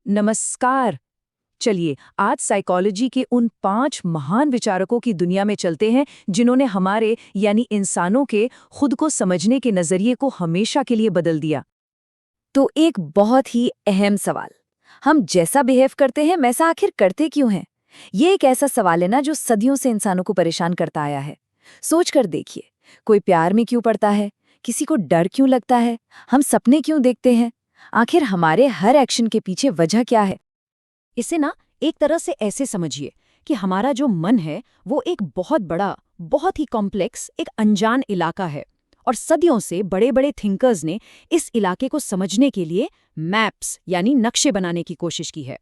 नमस्कार। चलिए आज साइकोलॉजी के उन 5 महान विचारकों की दुनिया में चलते हैं जिन्होंने हमारे यानी इंसानों के खुद को समझने के नजरिए को हमेशा के लिए बदल दिया। तो एक बहुत ही अहम सवाल, हम जैसा बिहेव करते हैं वैसा आखिर करते क्यों हैं? ये एक ऐसा सवाल है ना जो सदियों से इंसानों को परेशान करता आया है। सोच कर देखिए, कोई प्यार में क्यों पड़ता है, किसी को डर क्यों लगता है, हम सपने क्यों देखते हैं, आखिर हमारे हर एक्शन के पीछे वजह क्या है? इसे ना एक तरह से ऐसे समझिए कि हमारा जो मन है वो एक बहुत बड़ा, बहुत ही कॉम्प्लेक्स एक अनजान इलाका है और सदियों से बड़े बड़े थिंकर्स ने इस इलाके को समझने के लिए मैप्स यानी नक्शे बनाने की कोशिश की है।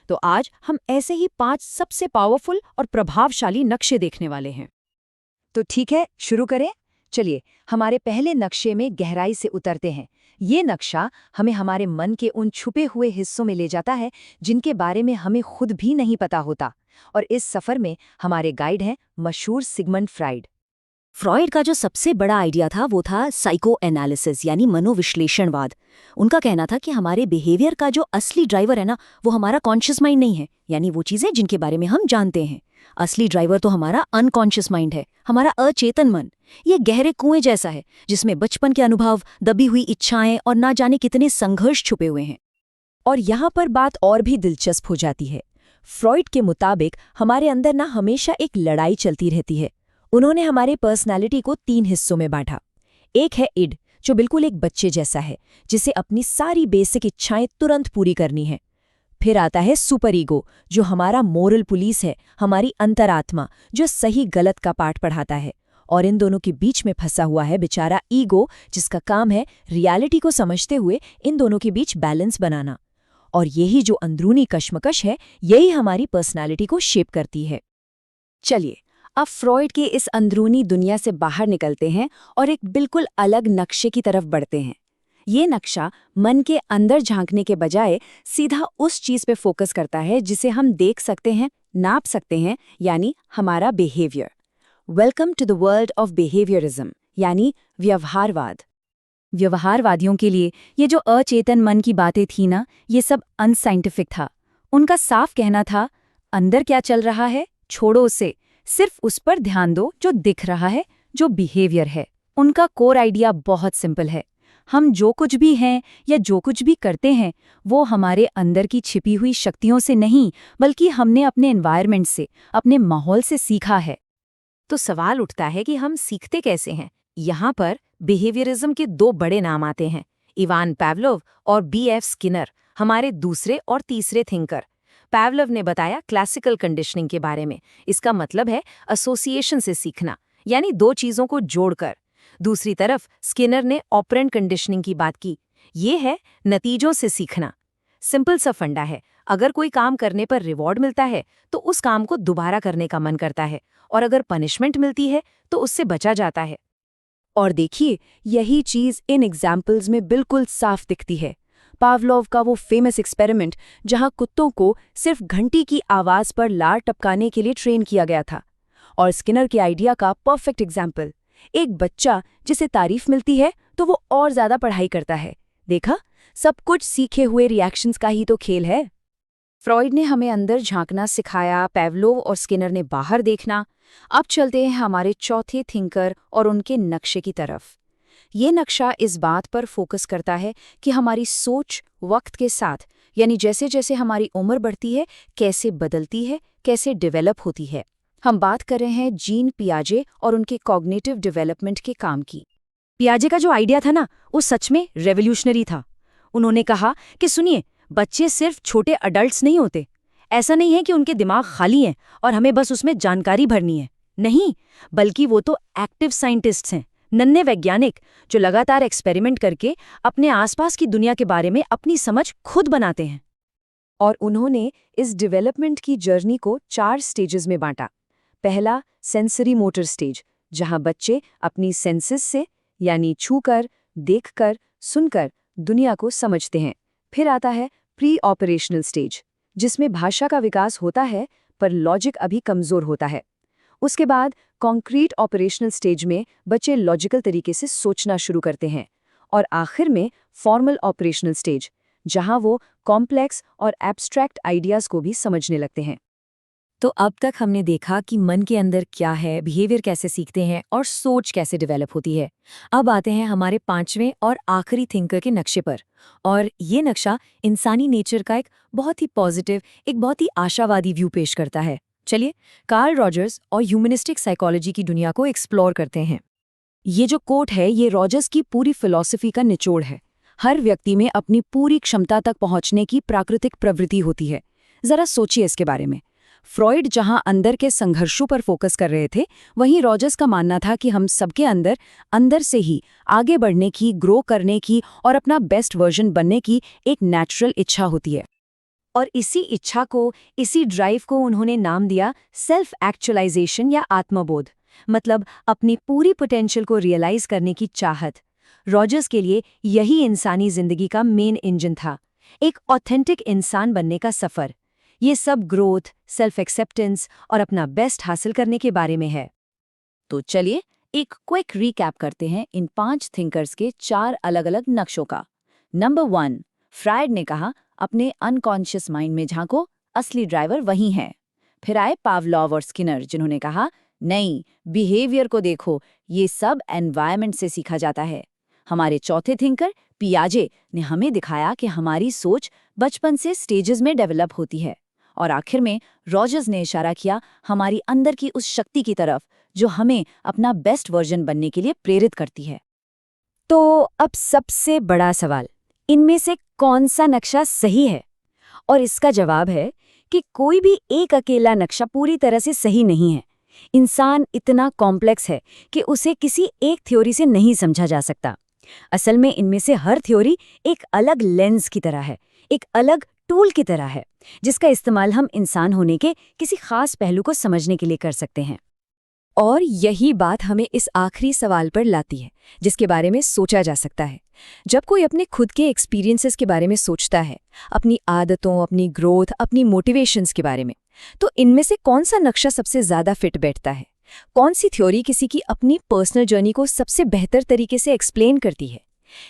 तो आज हम ऐसे ही 5 सबसे पावरफुल और प्रभावशाली नक्शे देखने वाले हैं। तो ठीक है, शुरू करें। चलिए हमारे पहले नक्शे में गहराई से उतरते हैं। ये नक्शा हमें हमारे मन के उन छुपे हुए हिस्सों में ले जाता है जिनके बारे में हमें खुद भी नहीं पता होता। और इस सफर में हमारे गाइड हैं मशहूर सिगमंड फ्राइड। फ्रॉइड का जो सबसे बड़ा आइडिया था वो था साइको एनालिसिस यानी मनोविश्लेषणवाद। उनका कहना था कि हमारे बिहेवियर का जो असली ड्राइवर है ना, वो हमारा कॉन्शियस माइंड नहीं है, यानी वो चीजें जिनके बारे में हम जानते हैं। असली ड्राइवर तो हमारा अनकॉन्शियस माइंड है, हमारा अचेतन मन। ये गहरे कुएं जैसा है जिसमें बचपन के अनुभव, दबी हुई इच्छाएं और ना जाने कितने संघर्ष छुपे हुए हैं। और यहाँ पर बात और भी दिलचस्प हो जाती है। फ्रॉइड के मुताबिक हमारे अंदर ना हमेशा एक लड़ाई चलती रहती है। उन्होंने हमारे पर्सनालिटी को 3 हिस्सों में बांटा। एक है इड, जो बिल्कुल एक बच्चे जैसा है, जिसे अपनी सारी बेसिक इच्छाएं तुरंत पूरी करनी है। फिर आता है सुपर ईगो, जो हमारा मोरल पुलिस है, हमारी अंतरात्मा, जो सही गलत का पाठ पढ़ाता है। और इन दोनों के बीच में फंसा हुआ है बेचारा ईगो, जिसका काम है रियलिटी को समझते हुए इन दोनों के बीच बैलेंस बनाना। और यही जो अंदरूनी कश्मकश है, यही हमारी पर्सनालिटी को शेप करती है। चलिए अब फ्रॉइड के इस अंदरूनी दुनिया से बाहर निकलते हैं और एक बिल्कुल अलग नक्शे की तरफ बढ़ते हैं। ये नक्शा मन के अंदर झांकने के बजाय सीधा उस चीज पे फोकस करता है जिसे हम देख सकते हैं, नाप सकते हैं, यानी हमारा behaviour. Welcome to the world of behaviourism यानी व्यवहारवाद। व्यवहारवादियों के लिए ये जो अचेतन मन की बातें थी ना, ये सब अनसाइंटिफिक था। उनका साफ कहना था, अंदर क्या चल रहा है छोड़ो उसे, सिर्फ उस पर ध्यान दो जो दिख रहा है, जो बिहेवियर है। उनका कोर आइडिया बहुत सिंपल है, हम जो कुछ भी हैं या जो कुछ भी करते हैं वो हमारे अंदर की छिपी हुई शक्तियों से नहीं, बल्कि हमने अपने एनवायरनमेंट से, अपने माहौल से सीखा है। तो सवाल उठता है कि हम सीखते कैसे हैं। यहाँ पर बिहेवियरिज्म के 2 बड़े नाम आते हैं, इवान पावलोव और B.F. स्किनर, हमारे दूसरे और तीसरे थिंकर। पावलोव ने बताया क्लासिकल कंडीशनिंग के बारे में। इसका मतलब है एसोसिएशन से सीखना, यानी 2 चीज़ों को जोड़कर। दूसरी तरफ स्किनर ने ऑपरेंट कंडीशनिंग की बात की। ये है नतीजों से सीखना। सिंपल सा फंडा है, अगर कोई काम करने पर रिवॉर्ड मिलता है तो उस काम को दोबारा करने का मन करता है, और अगर पनिशमेंट मिलती है तो उससे बचा जाता है। और देखिए, यही चीज़ इन एग्जाम्पल्स में बिल्कुल साफ दिखती है। पावलोव का वो फेमस एक्सपेरिमेंट जहां कुत्तों को सिर्फ घंटी की आवाज़ पर लार टपकाने के लिए ट्रेन किया गया था। और स्किनर के आइडिया का परफेक्ट एग्जाम्पल, एक बच्चा जिसे तारीफ मिलती है तो वो और ज़्यादा पढ़ाई करता है। देखा, सब कुछ सीखे हुए रिएक्शंस का ही तो खेल है। फ्रॉइड ने हमें अंदर झांकना सिखाया, पावलोव और स्किनर ने बाहर देखना। अब चलते हैं हमारे चौथे थिंकर और उनके नक्शे की तरफ। ये नक्शा इस बात पर फोकस करता है कि हमारी सोच वक्त के साथ, यानी जैसे जैसे हमारी उम्र बढ़ती है, कैसे बदलती है, कैसे डेवलप होती है। हम बात कर रहे हैं जीन पियाजे और उनके कॉग्निटिव डेवलपमेंट के काम की। पियाजे का जो आइडिया था ना, वो सच में रेवोल्यूशनरी था। उन्होंने कहा कि सुनिए, बच्चे सिर्फ छोटे अडल्ट्स नहीं होते। ऐसा नहीं है कि उनके दिमाग खाली हैं और हमें बस उसमें जानकारी भरनी है। नहीं, बल्कि वो तो एक्टिव साइंटिस्ट्स हैं, नन्हे वैज्ञानिक जो लगातार एक्सपेरिमेंट करके अपने आसपास की दुनिया के बारे में अपनी समझ खुद बनाते हैं। और उन्होंने इस डेवलपमेंट की जर्नी को 4 स्टेजेस में बांटा। पहला सेंसरी मोटर स्टेज, जहां बच्चे अपनी सेंसेस से, यानी छूकर, देखकर, सुनकर दुनिया को समझते हैं। फिर आता है प्री ऑपरेशनल स्टेज, जिसमें भाषा का विकास होता है पर लॉजिक अभी कमजोर होता है। उसके बाद कॉन्क्रीट ऑपरेशनल स्टेज में बच्चे लॉजिकल तरीके से सोचना शुरू करते हैं। और आखिर में फॉर्मल ऑपरेशनल स्टेज, जहां वो कॉम्प्लेक्स और एब्स्ट्रैक्ट आइडियाज को भी समझने लगते हैं। तो अब तक हमने देखा कि मन के अंदर क्या है, बिहेवियर कैसे सीखते हैं और सोच कैसे डेवलप होती है। अब आते हैं हमारे पांचवें और आखिरी थिंकर के नक्शे पर। और ये नक्शा इंसानी नेचर का एक बहुत ही पॉजिटिव, एक बहुत ही आशावादी व्यू पेश करता है। चलिए कार्ल रॉजर्स और ह्यूमनिस्टिक साइकोलॉजी की दुनिया को एक्सप्लोर करते हैं। ये जो कोट है ये रॉजर्स की पूरी फिलॉसफी का निचोड़ है। हर व्यक्ति में अपनी पूरी क्षमता तक पहुंचने की प्राकृतिक प्रवृत्ति होती है। जरा सोचिए इसके बारे में। फ्रॉइड जहां अंदर के संघर्षों पर फोकस कर रहे थे, वहीं रॉजर्स का मानना था कि हम सबके अंदर से ही आगे बढ़ने की, ग्रो करने की और अपना बेस्ट वर्जन बनने की एक नेचुरल इच्छा होती है। और इसी इच्छा को, इसी ड्राइव को उन्होंने नाम दिया सेल्फ एक्चुअलाइजेशन या आत्मबोध, मतलब अपनी पूरी पोटेंशियल को रियलाइज करने की चाहत। रॉजर्स के लिए यही इंसानी जिंदगी का मेन इंजन था, एक ऑथेंटिक इंसान बनने का सफर। ये सब ग्रोथ, सेल्फ एक्सेप्टेंस और अपना बेस्ट हासिल करने के बारे में है। तो चलिए एक क्विक रिकैप करते हैं इन 5 थिंकर्स के 4 अलग-अलग नक्शों का। नंबर 1, फ्रायड ने कहा अपने अनकॉन्शियस माइंड में झांको, असली ड्राइवर वही है। फिर आए पावलोव और स्किनर, जिन्होंने कहा नहीं, बिहेवियर को देखो, ये सब एनवायरनमेंट से सीखा जाता है। हमारे चौथे थिंकर पियाजे ने हमें दिखाया कि हमारी सोच बचपन से स्टेजेस में डेवलप होती है। और आखिर में रॉजर्स ने इशारा किया हमारी अंदर की उस शक्ति की तरफ जो हमें अपना बेस्ट वर्जन बनने के लिए प्रेरित करती है। तो अब सबसे बड़ा सवाल, इनमें से कौन सा नक्शा सही है? और इसका जवाब है कि कोई भी एक अकेला नक्शा पूरी तरह से सही नहीं है। इंसान इतना कॉम्प्लेक्स है कि उसे किसी एक थ्योरी से नहीं समझा जा सकता। असल में इनमें से हर थ्योरी एक अलग लेंस की तरह है, एक अलग टूल की तरह है, जिसका इस्तेमाल हम इंसान होने के किसी खास पहलू को समझने के लिए कर सकते हैं। और यही बात हमें इस आखिरी सवाल पर लाती है, जिसके बारे में सोचा जा सकता है। जब कोई अपने खुद के एक्सपीरियंसेस के बारे में सोचता है, अपनी आदतों, अपनी ग्रोथ, अपनी मोटिवेशंस के बारे में, तो इनमें से कौन सा नक्शा सबसे ज़्यादा फिट बैठता है? कौन सी थ्योरी किसी की अपनी पर्सनल जर्नी को सबसे बेहतर तरीके से एक्सप्लेन करती है?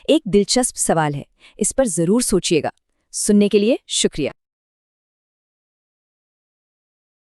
एक दिलचस्प सवाल है, इस पर ज़रूर सोचिएगा। सुनने के लिए शुक्रिया।